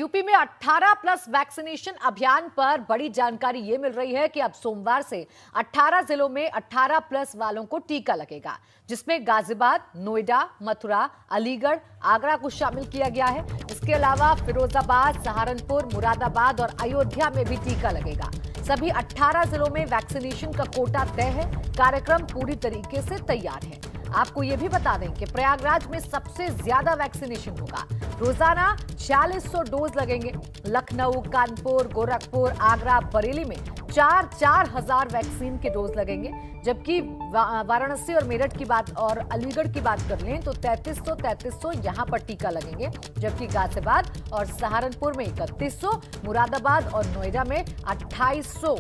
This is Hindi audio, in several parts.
यूपी में 18 प्लस वैक्सीनेशन अभियान पर बड़ी जानकारी ये मिल रही है कि अब सोमवार से 18 जिलों में 18 प्लस वालों को टीका लगेगा, जिसमें गाजियाबाद, नोएडा, मथुरा, अलीगढ़, आगरा को शामिल किया गया है। इसके अलावा फिरोजाबाद, सहारनपुर, मुरादाबाद और अयोध्या में भी टीका लगेगा। सभी 18 जिलों में वैक्सीनेशन का कोटा तय है। कार्यक्रम पूरी तरीके से तैयार है। आपको यह भी बता दें कि प्रयागराज में सबसे ज्यादा वैक्सीनेशन होगा। रोजाना 4600 डोज लगेंगे। लखनऊ, कानपुर, गोरखपुर, आगरा, बरेली में 4-4 हजार वैक्सीन के डोज लगेंगे, जबकि वाराणसी और मेरठ की बात और अलीगढ़ की बात कर लें तो 3300 यहां पर टीका लगेंगे, जबकि गाजियाबाद और सहारनपुर में 3100, मुरादाबाद और नोएडा में 2800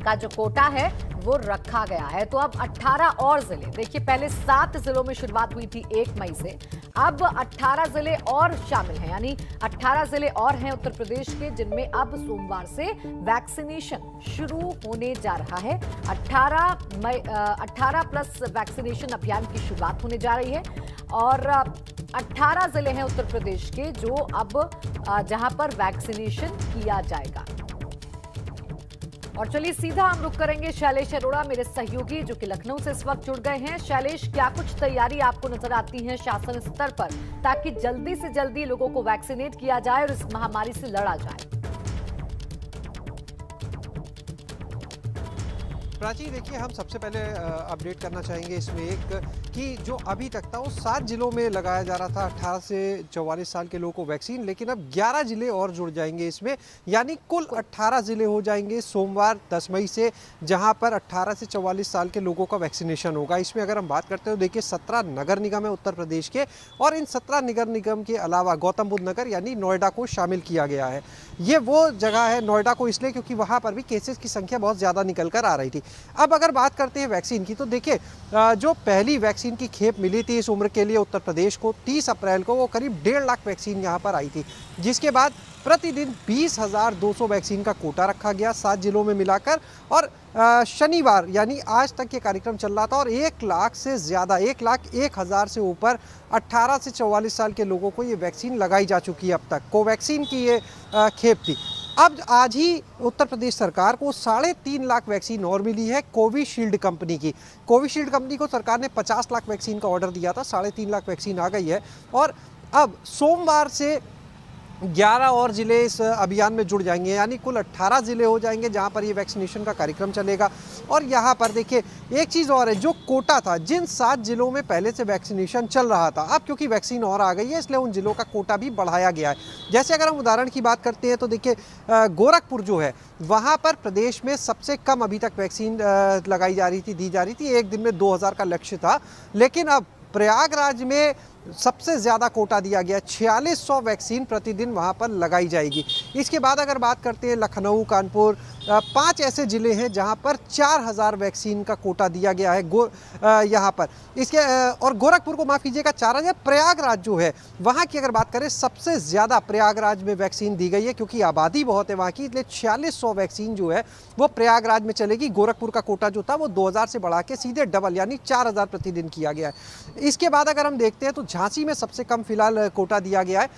का जो कोटा है वो रखा गया है। तो अब 18 और जिले, देखिए पहले 7 जिलों में शुरुआत हुई थी 1 मई से, अब 18 जिले और शामिल हैं, यानी 18 जिले और हैं उत्तर प्रदेश के, जिनमें अब सोमवार से वैक्सीनेशन शुरू होने जा रहा है। 18 प्लस वैक्सीनेशन अभियान की शुरुआत होने जा रही है और 18 जिले हैं उत्तर प्रदेश के जो अब जहां पर वैक्सीनेशन किया जाएगा। और चलिए सीधा हम रुक करेंगे शैलेश अरोड़ा, मेरे सहयोगी जो कि लखनऊ से इस वक्त जुड़ गए हैं। शैलेश, क्या कुछ तैयारी आपको नजर आती है शासन स्तर पर, ताकि जल्दी से जल्दी लोगों को वैक्सीनेट किया जाए और इस महामारी से लड़ा जाए? प्राची, देखिए हम सबसे पहले अपडेट करना चाहेंगे इसमें एक कि जो अभी तक था वो 7 जिलों में लगाया जा रहा था 18 से 44 साल के लोगों को वैक्सीन, लेकिन अब 11 जिले और जुड़ जाएंगे इसमें, यानी कुल 18 जिले हो जाएंगे सोमवार 10 मई से, जहां पर 18 से 44 साल के लोगों का वैक्सीनेशन होगा। इसमें अगर हम बात करते हो, देखिए 17 नगर निगम है उत्तर प्रदेश के, और इन 17 नगर निगम के अलावा गौतम बुद्ध नगर यानी नोएडा को शामिल किया गया है। ये वो जगह है नोएडा को इसलिए क्योंकि वहाँ पर भी केसेस की संख्या बहुत ज़्यादा निकल कर आ रही थी। अब अगर बात करते हैं वैक्सीन की, तो देखिए जो पहली वैक्सीन की खेप मिली थी इस उम्र के लिए उत्तर प्रदेश को 30 अप्रैल को, वो करीब 1.5 लाख वैक्सीन यहाँ पर आई थी, जिसके बाद प्रतिदिन 20,200 वैक्सीन का कोटा रखा गया 7 जिलों में मिलाकर। और शनिवार यानी आज तक ये कार्यक्रम चल रहा था और 1 लाख से ज़्यादा, 1,01,000 से ऊपर 18 से 44 साल के लोगों को ये वैक्सीन लगाई जा चुकी है अब तक। कोवैक्सीन की ये खेप थी। अब आज ही उत्तर प्रदेश सरकार को 3.5 लाख वैक्सीन और मिली है कोविशील्ड कंपनी की। कोविशील्ड कंपनी को सरकार ने 50 लाख वैक्सीन का ऑर्डर दिया था, 3.5 लाख वैक्सीन आ गई है। और अब सोमवार से 11 और जिले इस अभियान में जुड़ जाएंगे, यानी कुल 18 जिले हो जाएंगे जहां पर ये वैक्सीनेशन का कार्यक्रम चलेगा। और यहां पर देखिए एक चीज़ और है, जो कोटा था, जिन 7 जिलों में पहले से वैक्सीनेशन चल रहा था, अब क्योंकि वैक्सीन और आ गई है इसलिए उन जिलों का कोटा भी बढ़ाया गया है। जैसे अगर हम उदाहरण की बात करते हैं तो देखिए गोरखपुर जो है, वहाँ पर प्रदेश में सबसे कम अभी तक वैक्सीन लगाई जा रही थी, दी जा रही थी। एक दिन में 2000 का लक्ष्य था, लेकिन अब प्रयागराज में सबसे ज़्यादा कोटा दिया गया, 4600 वैक्सीन प्रतिदिन वहाँ पर लगाई जाएगी। इसके बाद अगर बात करते हैं लखनऊ, कानपुर, 5 ऐसे ज़िले हैं जहाँ पर 4000 वैक्सीन का कोटा दिया गया है यहाँ पर। इसके और गोरखपुर को माफ़ कीजिएगा 4000। प्रयागराज जो है वहाँ की अगर बात करें, सबसे ज़्यादा प्रयागराज में वैक्सीन दी गई है क्योंकि आबादी बहुत है वहाँ की, इसलिए 4600 वैक्सीन जो है वो प्रयागराज में चलेगी। गोरखपुर का कोटा जो था वो 2000 से बढ़ा के सीधे डबल यानी 4000 प्रतिदिन किया गया है। इसके बाद अगर हम देखते हैं तो झांसी में सबसे कम फिलहाल कोटा दिया गया है।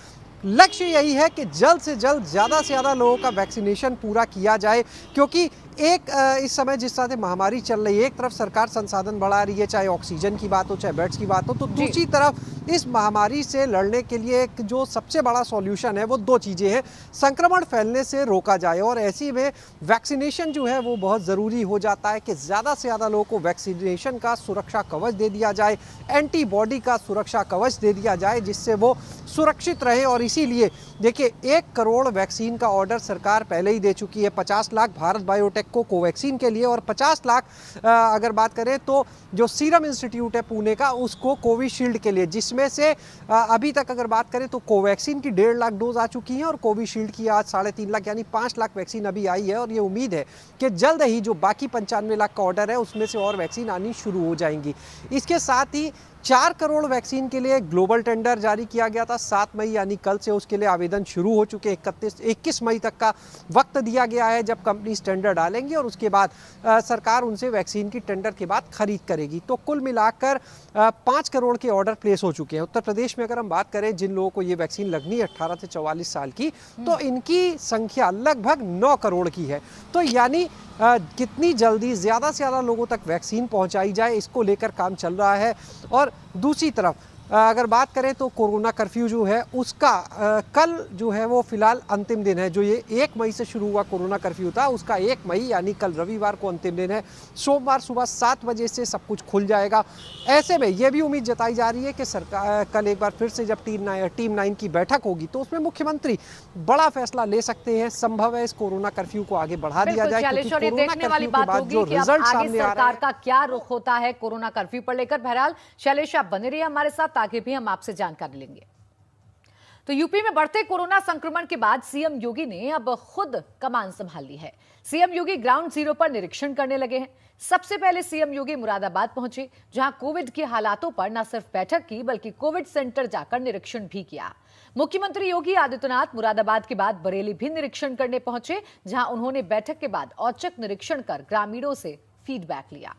लक्ष्य यही है कि जल्द से जल्द ज़्यादा से ज़्यादा लोगों का वैक्सीनेशन पूरा किया जाए, क्योंकि इस समय जिस तरह से महामारी चल रही है, एक तरफ सरकार संसाधन बढ़ा रही है, चाहे ऑक्सीजन की बात हो, चाहे बेड्स की बात हो, तो दूसरी तरफ इस महामारी से लड़ने के लिए एक जो सबसे बड़ा सॉल्यूशन है वो 2 चीज़ें हैं। संक्रमण फैलने से रोका जाए, और ऐसी में वैक्सीनेशन जो है वो बहुत ज़रूरी हो जाता है कि ज़्यादा से ज़्यादा लोगों को वैक्सीनेशन का सुरक्षा कवच दे दिया जाए, एंटीबॉडी का सुरक्षा कवच दे दिया जाए, जिससे वो सुरक्षित रहे। और इसीलिए देखिए 1 करोड़ वैक्सीन का ऑर्डर सरकार पहले ही दे चुकी है। 50 लाख भारत बायोटेक को कोवैक्सीन के लिए, और 50 लाख अगर बात करें तो जो सीरम इंस्टीट्यूट है पुणे का, उसको कोविशील्ड के लिए, जिसमें से अभी तक अगर बात करें तो कोवैक्सीन की 1.5 लाख डोज आ चुकी हैं और कोविशील्ड की आज 3.5 लाख यानी 5 लाख वैक्सीन अभी आई है। और ये उम्मीद है कि जल्द ही जो बाकी 95 लाख का ऑर्डर है उसमें से और वैक्सीन आनी शुरू हो जाएंगी। इसके साथ ही 4 करोड़ वैक्सीन के लिए ग्लोबल टेंडर जारी किया गया था 7 मई यानी कल से उसके लिए आवेदन शुरू हो चुके। 21 मई तक का वक्त दिया गया है जब कंपनीज टेंडर डालेंगी और उसके बाद सरकार उनसे वैक्सीन की टेंडर के बाद खरीद करेगी। तो कुल मिलाकर 5 करोड़ के ऑर्डर प्लेस हो चुके हैं। उत्तर प्रदेश में अगर हम बात करें जिन लोगों को ये वैक्सीन लगनी है 18 से 44 साल की, तो इनकी संख्या लगभग 9 करोड़ की है। तो यानी कितनी जल्दी ज़्यादा से ज़्यादा लोगों तक वैक्सीन पहुंचाई जाए, इसको लेकर काम चल रहा है। और दूसरी तरफ अगर बात करें तो कोरोना कर्फ्यू जो है उसका कल जो है वो फिलहाल अंतिम दिन है। जो ये 1 मई से शुरू हुआ कोरोना कर्फ्यू था उसका 1 मई यानी कल रविवार को अंतिम दिन है। सोमवार सुबह 7 बजे से सब कुछ खुल जाएगा। ऐसे में ये भी उम्मीद जताई जा रही है कि सरकार कल एक बार फिर से जब टीम 9 की बैठक होगी तो उसमें मुख्यमंत्री बड़ा फैसला ले सकते हैं। संभव है इस कोरोना कर्फ्यू को आगे बढ़ा दिया जाए, क्योंकि कोरोना कर्फ्यू के बाद जो रिजल्ट सामने आ रहा है का क्या रुख होता है कोरोना कर्फ्यू पर लेकर। बहरहाल शैलेश आप बने रहिए हमारे साथ, आगे भी हम आपसे जानकारी लेंगे। तो यूपी में बढ़ते कोरोना संक्रमण के बाद सीएम योगी ने अब खुद कमान संभाल ली है। सीएम योगी ग्राउंड जीरो पर निरीक्षण करने लगे हैं। सबसे पहले सीएम योगी मुरादाबाद पहुंचे, जहां कोविड के हालातों पर न सिर्फ बैठक की बल्कि कोविड सेंटर जाकर निरीक्षण भी किया। मुख्यमंत्री योगी आदित्यनाथ मुरादाबाद के बाद बरेली भी निरीक्षण करने पहुंचे, जहां उन्होंने बैठक के बाद औचक निरीक्षण कर ग्रामीणों से फीडबैक लिया।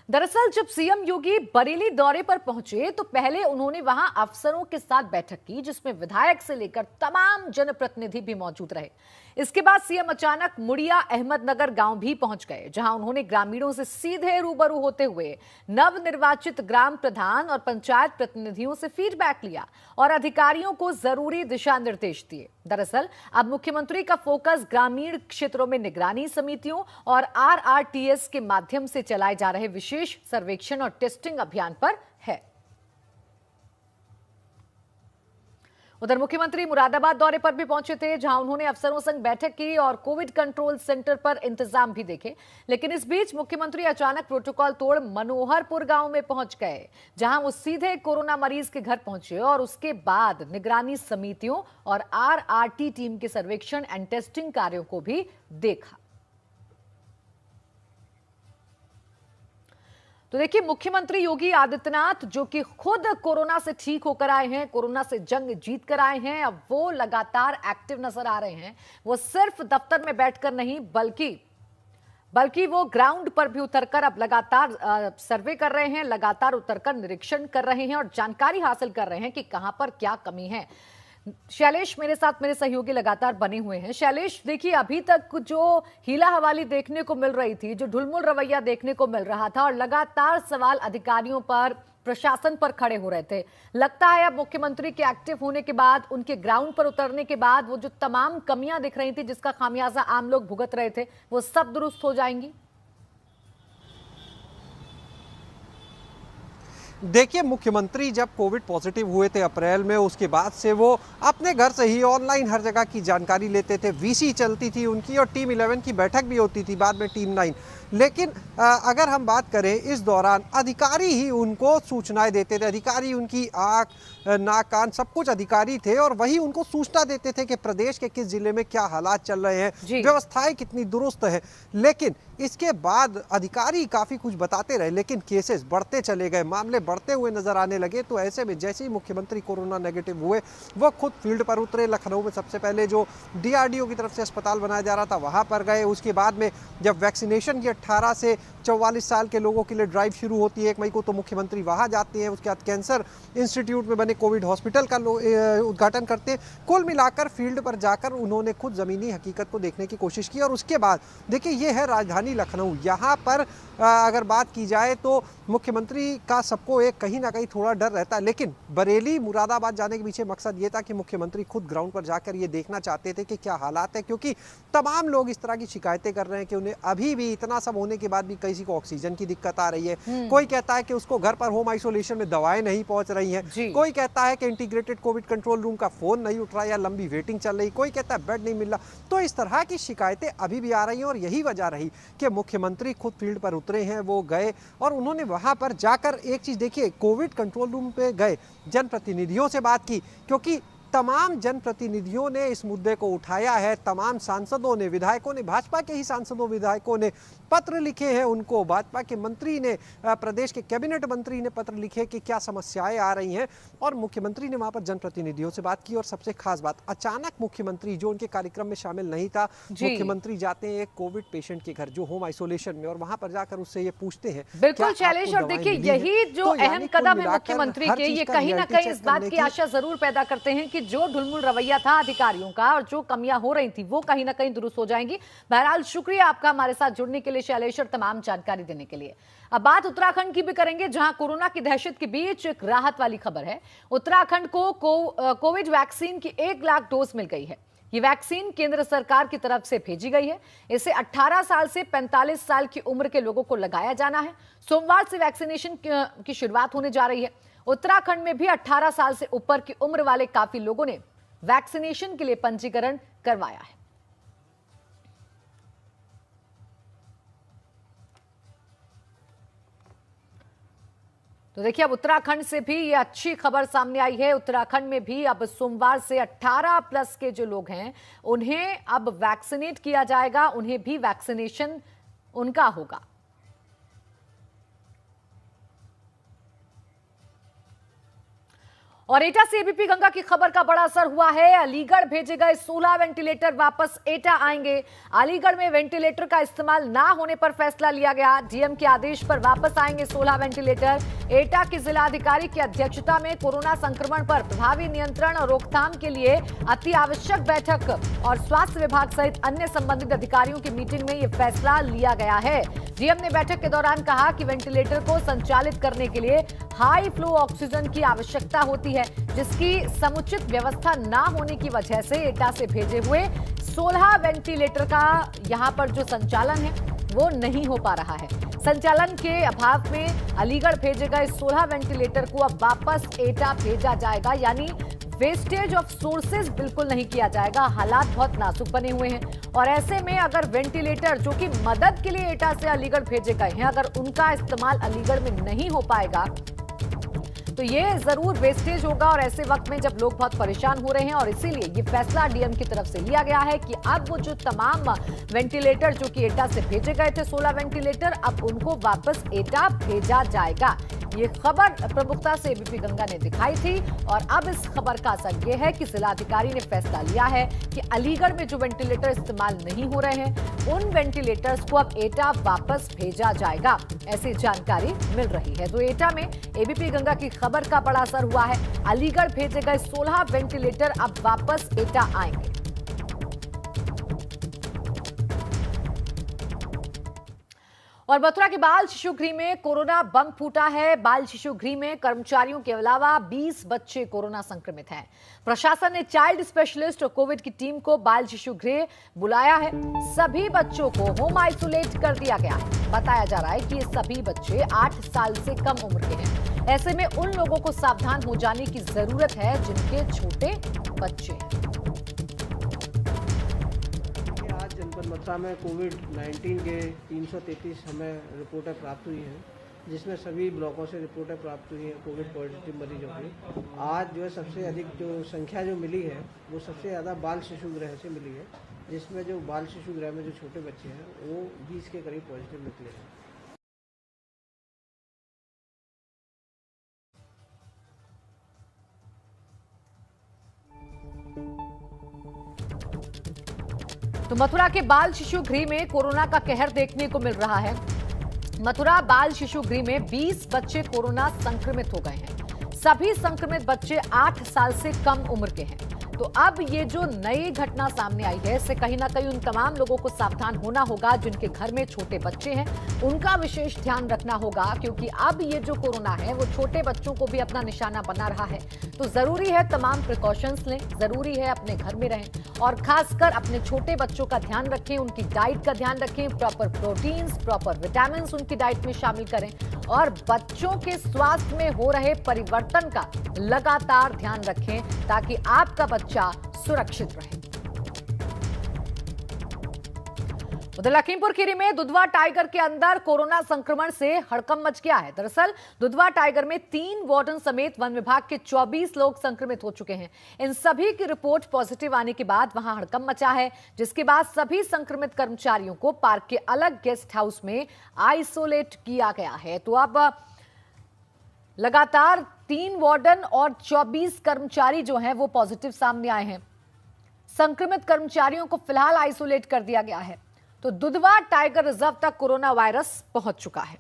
दरअसल जब सीएम योगी बरेली दौरे पर पहुंचे तो पहले उन्होंने वहां अफसरों के साथ बैठक की, जिसमें विधायक से लेकर तमाम जनप्रतिनिधि भी मौजूद रहे। इसके बाद सीएम अचानक मुड़िया अहमदनगर गांव भी पहुंच गए, जहां उन्होंने ग्रामीणों से सीधे रूबरू होते हुए नवनिर्वाचित ग्राम प्रधान और पंचायत प्रतिनिधियों से फीडबैक लिया और अधिकारियों को जरूरी दिशा निर्देश दिए। दरअसल अब मुख्यमंत्री का फोकस ग्रामीण क्षेत्रों में निगरानी समितियों और आरआरटीएस के माध्यम से चलाए जा रहे विशेष सर्वेक्षण और टेस्टिंग अभियान पर है। उधर मुख्यमंत्री मुरादाबाद दौरे पर भी पहुंचे थे, जहां उन्होंने अफसरों संग बैठक की और कोविड कंट्रोल सेंटर पर इंतजाम भी देखे। लेकिन इस बीच मुख्यमंत्री अचानक प्रोटोकॉल तोड़ मनोहरपुर गांव में पहुंच गए, जहां वो सीधे कोरोना मरीज के घर पहुंचे और उसके बाद निगरानी समितियों और आरआरटी टीम के सर्वेक्षण एंड टेस्टिंग कार्यों को भी देखा। तो देखिए, मुख्यमंत्री योगी आदित्यनाथ जो कि खुद कोरोना से ठीक होकर आए हैं, कोरोना से जंग जीत कर आए हैं, अब वो लगातार एक्टिव नजर आ रहे हैं। वो सिर्फ दफ्तर में बैठकर नहीं बल्कि वो ग्राउंड पर भी उतरकर अब लगातार सर्वे कर रहे हैं, लगातार उतरकर निरीक्षण कर रहे हैं और जानकारी हासिल कर रहे हैं कि कहां पर क्या कमी है। शैलेश मेरे साथ मेरे सहयोगी लगातार बने हुए हैं। शैलेश, देखिए अभी तक जो हीला हवाली देखने को मिल रही थी, जो ढुलमुल रवैया देखने को मिल रहा था और लगातार सवाल अधिकारियों पर, प्रशासन पर खड़े हो रहे थे, लगता है अब मुख्यमंत्री के एक्टिव होने के बाद, उनके ग्राउंड पर उतरने के बाद वो जो तमाम कमियां दिख रही थी जिसका खामियाजा आम लोग भुगत रहे थे, वो सब दुरुस्त हो जाएंगी। देखिए, मुख्यमंत्री जब कोविड पॉजिटिव हुए थे अप्रैल में, उसके बाद से वो अपने घर से ही ऑनलाइन हर जगह की जानकारी लेते थे। वीसी चलती थी उनकी और टीम 11 की बैठक भी होती थी, बाद में टीम 9। लेकिन अगर हम बात करें इस दौरान अधिकारी ही उनको सूचनाएं देते थे। अधिकारी उनकी आँख नाक कान सब कुछ अधिकारी थे और वही उनको सूचना देते थे कि प्रदेश के किस जिले में क्या हालात चल रहे हैं, व्यवस्थाएं कितनी दुरुस्त है। लेकिन इसके बाद अधिकारी काफ़ी कुछ बताते रहे, लेकिन केसेस बढ़ते चले गए, मामले बढ़ते हुए नजर आने लगे। तो ऐसे में जैसे ही मुख्यमंत्री कोरोना नेगेटिव हुए, वो खुद फील्ड पर उतरे। लखनऊ में सबसे पहले जो डीआरडीओ की तरफ से अस्पताल बनाया जा रहा था वहाँ पर गए। उसके बाद में जब वैक्सीनेशन की 18 से 44 साल के लोगों के लिए ड्राइव शुरू होती है 1 मई को, तो मुख्यमंत्री वहाँ जाते हैं। उसके बाद कैंसर इंस्टीट्यूट में बने कोविड हॉस्पिटल का उद्घाटन करते हैं। कुल मिलाकर फील्ड पर जाकर उन्होंने खुद ज़मीनी हकीकत को देखने की कोशिश की। और उसके बाद देखिए, ये है राजधानी लखनऊ। यहाँ पर अगर बात की जाए तो मुख्यमंत्री का सबको एक कहीं ना कहीं थोड़ा डर रहता है, लेकिन बरेली मुरादाबाद जाने के पीछे मकसद ये था कि मुख्यमंत्री खुद ग्राउंड पर जाकर ये देखना चाहते थे कि क्या हालात है, क्योंकि तमाम लोग इस तरह की शिकायतें कर रहे हैं कि उन्हें अभी भी इतना सब होने के बाद भी किसी को ऑक्सीजन की दिक्कत आ रही है। कोई कहता है कि उसको घर पर होम आइसोलेशन में दवाएं नहीं पहुंच रही हैं, कोई कहता है कि इंटीग्रेटेड कोविड कंट्रोल रूम का फोन नहीं उठ रहा या लंबी वेटिंग चल रही, कोई कहता है बेड नहीं मिल रहा। तो इस तरह की शिकायतें अभी भी आ रही हैं और यही वजह रही कि मुख्यमंत्री खुद फील्ड पर उतरे हैं। वो गए और उन्होंने वहां पर जाकर एक चीज देखिए, कोविड कंट्रोल रूम पे गए, जनप्रतिनिधियों से बात की, क्योंकि तमाम जनप्रतिनिधियों ने इस मुद्दे को उठाया है। तमाम सांसदों ने, विधायकों ने, भाजपा के ही सांसदों विधायकों ने पत्र लिखे हैं उनको, भाजपा के मंत्री ने, प्रदेश के कैबिनेट मंत्री ने पत्र लिखे कि क्या समस्याएं आ रही हैं, और मुख्यमंत्री ने वहां पर जनप्रतिनिधियों से बात की। और सबसे खास बात, अचानक मुख्यमंत्री, जो उनके कार्यक्रम में शामिल नहीं था, मुख्यमंत्री जाते हैं एक कोविड पेशेंट के घर जो होम आइसोलेशन में, और वहां पर जाकर उससे ये पूछते हैं। बिल्कुल शैलेश, और देखिए यही जो अहम कदम है मुख्यमंत्री के, ये कहीं ना कहीं इस बात की आशा जरूर पैदा करते हैं कि जो ढुलमुल रवैया था अधिकारियों का और जो कमियां हो रही थी वो कहीं ना कहीं दुरुस्त हो जाएंगी। बहरहाल शुक्रिया आपका हमारे साथ जुड़ने के लिए शैलेश, और तमाम जानकारी देने के लिए। अब बात उत्तराखंड की भी करेंगे, जहां कोरोना की दहशत के बीच एक राहत वाली खबर है। उत्तराखंड को कोविड वैक्सीन की 1 लाख डोज मिल गई है। ये वैक्सीन केंद्र सरकार की तरफ से भेजी गई है। इसे 18 साल से 45 साल की उम्र के लोगों को लगाया जाना है। सोमवार से वैक्सीनेशन की शुरुआत होने जा रही है। उत्तराखंड में भी 18 साल से ऊपर की उम्र वाले काफी लोगों ने वैक्सीनेशन के लिए पंजीकरण करवाया है। तो देखिए, अब उत्तराखंड से भी ये अच्छी खबर सामने आई है। उत्तराखंड में भी अब सोमवार से 18 प्लस के जो लोग हैं उन्हें अब वैक्सीनेट किया जाएगा, उन्हें भी वैक्सीनेशन उनका होगा। और एटा से एबीपी गंगा की खबर का बड़ा असर हुआ है। अलीगढ़ भेजे गए 16 वेंटिलेटर वापस एटा आएंगे। अलीगढ़ में वेंटिलेटर का इस्तेमाल ना होने पर फैसला लिया गया। डीएम के आदेश पर वापस आएंगे 16 वेंटिलेटर। एटा के जिलाधिकारी की अध्यक्षता में कोरोना संक्रमण पर प्रभावी नियंत्रण और रोकथाम के लिए अति आवश्यक बैठक और स्वास्थ्य विभाग सहित अन्य संबंधित अधिकारियों की मीटिंग में यह फैसला लिया गया है। डीएम ने बैठक के दौरान कहा कि वेंटिलेटर को संचालित करने के लिए हाई फ्लो ऑक्सीजन की आवश्यकता होती है, जिसकी समुचित व्यवस्था ना होने की वजह से एटा से भेजे हुए 16 वेंटिलेटर का यहां पर जो संचालन है वो नहीं हो पा रहा है। संचालन के अभाव में अलीगढ़ भेजे गए 16 वेंटिलेटर को अब वापस एटा भेजा जाएगा, यानी वेस्टेज ऑफ सोर्सेज बिल्कुल नहीं किया जाएगा। हालात बहुत नाजुक बने हुए हैं और ऐसे में अगर वेंटिलेटर जो कि मदद के लिए एटा से अलीगढ़ भेजे गए हैं, अगर उनका इस्तेमाल अलीगढ़ में नहीं हो पाएगा तो ये जरूर वेस्टेज होगा। और ऐसे वक्त में जब लोग बहुत परेशान हो रहे हैं, और इसीलिए ये फैसला डीएम की तरफ से लिया गया है कि अब वो जो तमाम वेंटिलेटर जो कि एटा से भेजे गए थे 16 वेंटिलेटर, अब उनको वापस एटा भेजा जाएगा। ये खबर प्रमुखता से एबीपी गंगा ने दिखाई थी और अब इस खबर का असर यह है कि जिलाधिकारी ने फैसला लिया है कि अलीगढ़ में जो वेंटिलेटर इस्तेमाल नहीं हो रहे हैं उन वेंटिलेटर्स को अब एटा वापस भेजा जाएगा, ऐसी जानकारी मिल रही है। तो एटा में एबीपी गंगा की खबर का बड़ा असर हुआ है। अलीगढ़ भेजे गए 16 वेंटिलेटर अब वापस एटा आएंगे। और मथुरा के बाल शिशु गृह में कोरोना बम फूटा है। बाल शिशु गृह में कर्मचारियों के अलावा 20 बच्चे कोरोना संक्रमित हैं। प्रशासन ने चाइल्ड स्पेशलिस्ट और कोविड की टीम को बाल शिशु गृह बुलाया है। सभी बच्चों को होम आइसोलेट कर दिया गया है। बताया जा रहा है कि ये सभी बच्चे 8 साल से कम उम्र के हैं। ऐसे में उन लोगों को सावधान हो जाने की जरूरत है जिनके छोटे बच्चे हैं। जनपद मथुरा में कोविड-19 के 333 हमें रिपोर्टें प्राप्त हुई हैं, जिसमें सभी ब्लॉकों से रिपोर्टें प्राप्त हुई हैं कोविड पॉजिटिव मरीजों की। आज जो है सबसे अधिक जो संख्या जो मिली है वो सबसे ज़्यादा बाल शिशु गृह से मिली है, जिसमें जो बाल शिशु गृह में जो छोटे बच्चे हैं वो 20 के करीब पॉजिटिव निकले हैं। तो मथुरा के बाल शिशु गृह में कोरोना का कहर देखने को मिल रहा है। मथुरा बाल शिशु गृह में 20 बच्चे कोरोना संक्रमित हो गए हैं। सभी संक्रमित बच्चे 8 साल से कम उम्र के हैं। तो अब ये जो नई घटना सामने आई है, इससे कहीं ना कहीं उन तमाम लोगों को सावधान होना होगा जिनके घर में छोटे बच्चे हैं। उनका विशेष ध्यान रखना होगा, क्योंकि अब ये जो कोरोना है वो छोटे बच्चों को भी अपना निशाना बना रहा है। तो जरूरी है तमाम प्रिकॉशंस लें, जरूरी है अपने घर में रहें और खासकर अपने छोटे बच्चों का ध्यान रखें, उनकी डाइट का ध्यान रखें। प्रॉपर प्रोटीन्स, प्रॉपर विटामिन उनकी डाइट में शामिल करें और बच्चों के स्वास्थ्य में हो रहे परिवर्तन का लगातार ध्यान रखें ताकि आपका बच्चा सुरक्षित रहे। उधर लखीमपुर खीरी में दुधवा टाइगर के अंदर कोरोना संक्रमण से हड़कंप मच गया है। दरअसल दुधवा टाइगर में 3 वार्डन समेत वन विभाग के 24 लोग संक्रमित हो चुके हैं। इन सभी की रिपोर्ट पॉजिटिव आने के बाद वहां हड़कंप मचा है, जिसके बाद सभी संक्रमित कर्मचारियों को पार्क के अलग गेस्ट हाउस में आइसोलेट किया गया है। तो अब लगातार 3 वार्डन और 24 कर्मचारी जो हैं वो पॉजिटिव सामने आए हैं। संक्रमित कर्मचारियों को फिलहाल आइसोलेट कर दिया गया है। तो दुधवा टाइगर रिजर्व तक कोरोना वायरस पहुंच चुका है।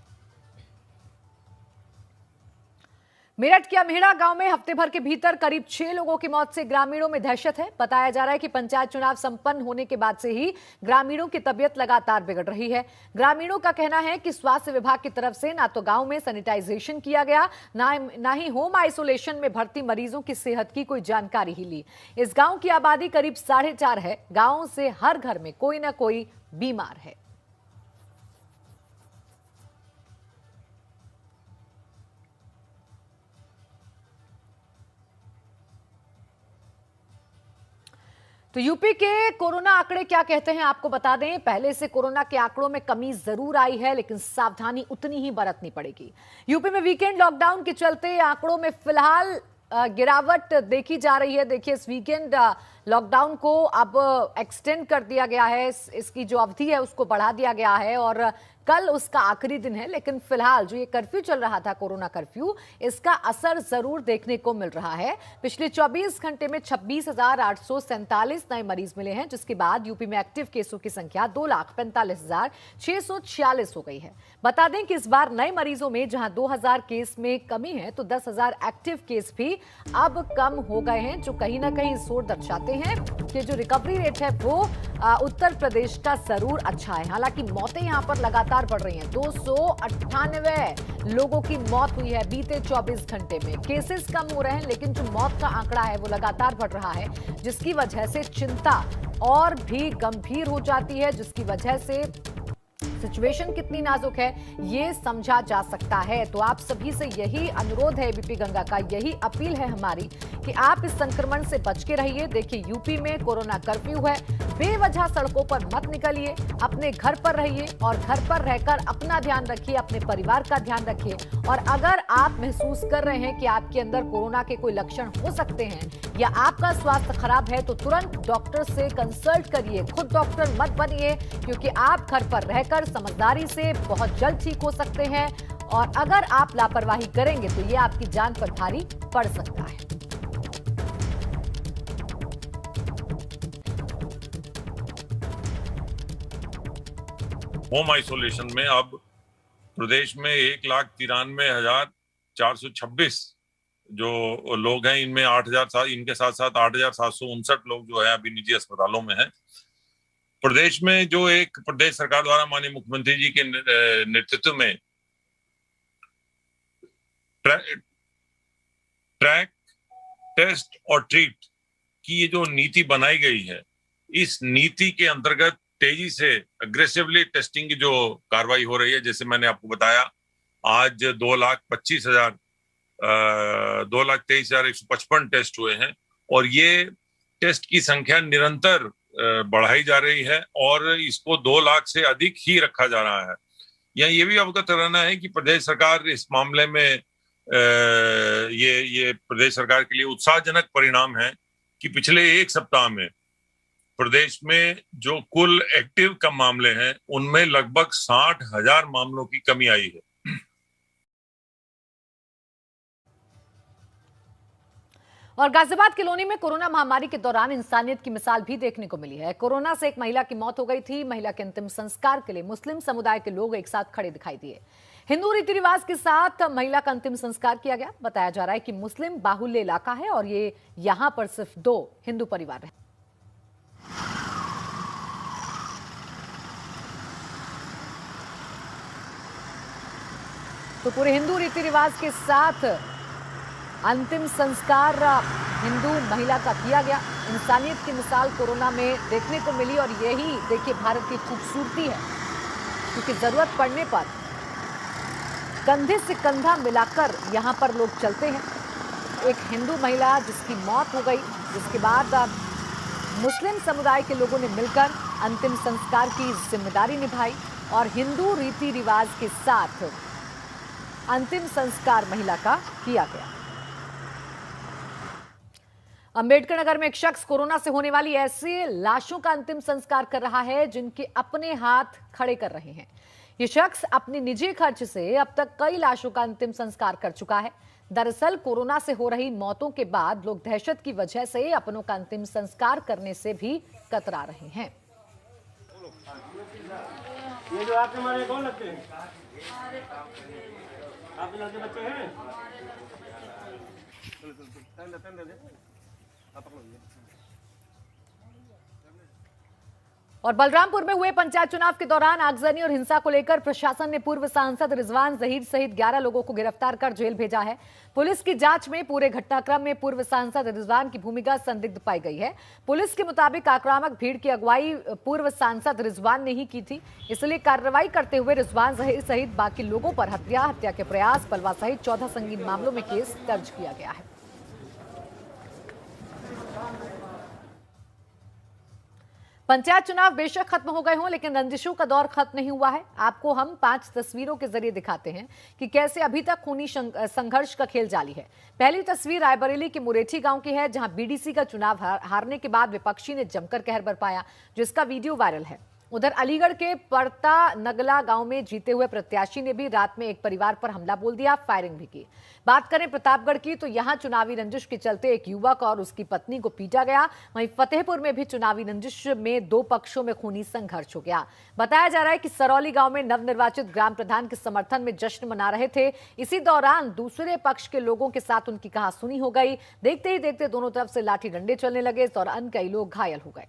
मेरठ के अमेहड़ा गांव में हफ्ते भर के भीतर करीब 6 लोगों की मौत से ग्रामीणों में दहशत है। बताया जा रहा है कि पंचायत चुनाव संपन्न होने के बाद से ही ग्रामीणों की तबीयत लगातार बिगड़ रही है। ग्रामीणों का कहना है कि स्वास्थ्य विभाग की तरफ से ना तो गांव में सैनिटाइजेशन किया गया, ना ही होम आइसोलेशन में भर्ती मरीजों की सेहत की कोई जानकारी ही ली। इस गांव की आबादी करीब 4.5 है। गांव से हर घर में कोई ना कोई बीमार है। तो यूपी के कोरोना आंकड़े क्या कहते हैं आपको बता दें। पहले से कोरोना के आंकड़ों में कमी जरूर आई है, लेकिन सावधानी उतनी ही बरतनी पड़ेगी। यूपी में वीकेंड लॉकडाउन के चलते आंकड़ों में फिलहाल गिरावट देखी जा रही है। देखिए, इस वीकेंड लॉकडाउन को अब एक्सटेंड कर दिया गया है, इसकी जो अवधि है उसको बढ़ा दिया गया है और कल उसका आखिरी दिन है। लेकिन फिलहाल जो ये कर्फ्यू चल रहा था, कोरोना कर्फ्यू, इसका असर जरूर देखने को मिल रहा है। पिछले 24 घंटे में 26,847 नए मरीज मिले हैं, जिसके बाद यूपी में एक्टिव केसों की संख्या 2,45,646 हो गई है। बता दें कि इस बार नए मरीजों में जहां 2,000 केस में कमी है, तो 10,000 एक्टिव केस भी अब कम हो गए हैं, जो कहीं ना कहीं इस ओर दर्शाते हैं कि जो रिकवरी रेट है वो उत्तर प्रदेश का जरूर अच्छा है। हालांकि मौतें यहां पर लगातार बढ़ रही हैं। 298 लोगों की मौत हुई है बीते 24 घंटे में। केसेस कम हो रहे हैं, लेकिन जो मौत का आंकड़ा है वो लगातार बढ़ रहा है, जिसकी वजह से चिंता और भी गंभीर हो जाती है, जिसकी वजह से सिचुएशन कितनी नाजुक है ये समझा जा सकता है। तो आप सभी से यही अनुरोध है, एबीपी गंगा का यही अपील है हमारी कि आप इस संक्रमण से बच के रहिए। देखिए, यूपी में कोरोना कर्फ्यू है, बेवजह सड़कों पर मत निकलिए, अपने घर पर रहिए और घर पर रहकर अपना ध्यान रखिए, अपने परिवार का ध्यान रखिए। और अगर आप महसूस कर रहे हैं कि आपके अंदर कोरोना के कोई लक्षण हो सकते हैं या आपका स्वास्थ्य खराब है, तो तुरंत डॉक्टर से कंसल्ट करिए। खुद डॉक्टर मत बनिए, क्योंकि आप घर पर रहकर समझदारी से बहुत जल्द ठीक हो सकते हैं। और अगर आप लापरवाही करेंगे तो ये आपकी जान पर भारी पड़ सकता है। होम आइसोलेशन में अब प्रदेश में 1,93,426 जो लोग हैं, इनमें 8,000, इनके साथ साथ 8,759 लोग जो है अभी निजी अस्पतालों में हैं। प्रदेश में जो एक प्रदेश सरकार द्वारा माननीय मुख्यमंत्री जी के नेतृत्व में ट्रैक, टेस्ट और ट्रीट की ये जो नीति बनाई गई है, इस नीति के अंतर्गत तेजी से अग्रेसिवली टेस्टिंग की जो कार्रवाई हो रही है। जैसे मैंने आपको बताया, आज 2,23,155 टेस्ट हुए हैं और ये टेस्ट की संख्या निरंतर बढ़ाई जा रही है और इसको 2 लाख से अधिक ही रखा जा रहा है। यहाँ ये भी अवगत रहना है कि प्रदेश सरकार इस मामले में ये प्रदेश सरकार के लिए उत्साहजनक परिणाम है कि पिछले 1 सप्ताह में प्रदेश में जो कुल एक्टिव कम मामले हैं, उनमें लगभग 60,000 मामलों की कमी आई है। और गाजियाबाद कॉलोनी में कोरोना महामारी के दौरान इंसानियत की मिसाल भी देखने को मिली है। कोरोना से एक महिला की मौत हो गई थी। महिला के अंतिम संस्कार के लिए मुस्लिम समुदाय के लोग एक साथ खड़े दिखाई दिए। हिंदू रीति रिवाज के साथ महिला का अंतिम संस्कार किया गया। बताया जा रहा है कि मुस्लिम बाहुल्य इलाका है और ये यहां पर सिर्फ 2 हिंदू परिवार हैं। तो पूरे हिंदू रीति रिवाज के साथ अंतिम संस्कार हिंदू महिला का किया गया। इंसानियत की मिसाल कोरोना में देखने को मिली और यही देखिए भारत की खूबसूरती है, क्योंकि जरूरत पड़ने पर कंधे से कंधा मिलाकर यहां पर लोग चलते हैं। एक हिंदू महिला जिसकी मौत हो गई, जिसके बाद मुस्लिम समुदाय के लोगों ने मिलकर अंतिम संस्कार की जिम्मेदारी निभाई और हिंदू रीति रिवाज के साथ अंतिम संस्कार महिला का किया गया। अंबेडकर नगर में एक शख्स कोरोना से होने वाली ऐसी लाशों का अंतिम संस्कार कर रहा है जिनके अपने हाथ खड़े कर रहे हैं। ये शख्स अपने निजी खर्च से अब तक कई लाशों का अंतिम संस्कार कर चुका है। दरअसल कोरोना से हो रही मौतों के बाद लोग दहशत की वजह से अपनों का अंतिम संस्कार करने से भी कतरा रहे हैं। ये जो आपके हमारे कौन लगते हैं? आपके लड़के बच्चे हैं? और बलरामपुर में हुए पंचायत चुनाव के दौरान आगजनी और हिंसा को लेकर प्रशासन ने पूर्व सांसद रिजवान जहीर सहित 11 लोगों को गिरफ्तार कर जेल भेजा है। पुलिस की जांच में पूरे घटनाक्रम में पूर्व सांसद रिजवान की भूमिका संदिग्ध पाई गई है। पुलिस के मुताबिक आक्रामक भीड़ की अगुवाई पूर्व सांसद रिजवान ने ही की थी, इसलिए कार्रवाई करते हुए रिजवान जहीर सहित बाकी लोगों पर हत्या के प्रयास, बलवा सहित 14 संगीन मामलों में केस दर्ज किया गया है। पंचायत चुनाव बेशक खत्म हो गए हों, लेकिन रंजिशों का दौर खत्म नहीं हुआ है। आपको हम 5 तस्वीरों के जरिए दिखाते हैं कि कैसे अभी तक खूनी संघर्ष का खेल जारी है। पहली तस्वीर रायबरेली के मुरेठी गांव की है, जहां बीडीसी का चुनाव हारने के बाद विपक्षी ने जमकर कहर बरपाया, जिसका वीडियो वायरल है। उधर अलीगढ़ के पड़ता नगला गांव में जीते हुए प्रत्याशी ने भी रात में एक परिवार पर हमला बोल दिया, फायरिंग भी की। बात करें प्रतापगढ़ की, तो यहां चुनावी रंजिश के चलते एक युवक और उसकी पत्नी को पीटा गया। वहीं फतेहपुर में भी चुनावी रंजिश में 2 पक्षों में खूनी संघर्ष हो गया। बताया जा रहा है कि सरौली गांव में नवनिर्वाचित ग्राम प्रधान के समर्थन में जश्न मना रहे थे। इसी दौरान दूसरे पक्ष के लोगों के साथ उनकी कहासुनी हो गई। देखते ही देखते दोनों तरफ से लाठी डंडे चलने लगे, इस दौरान कई लोग घायल हो गए।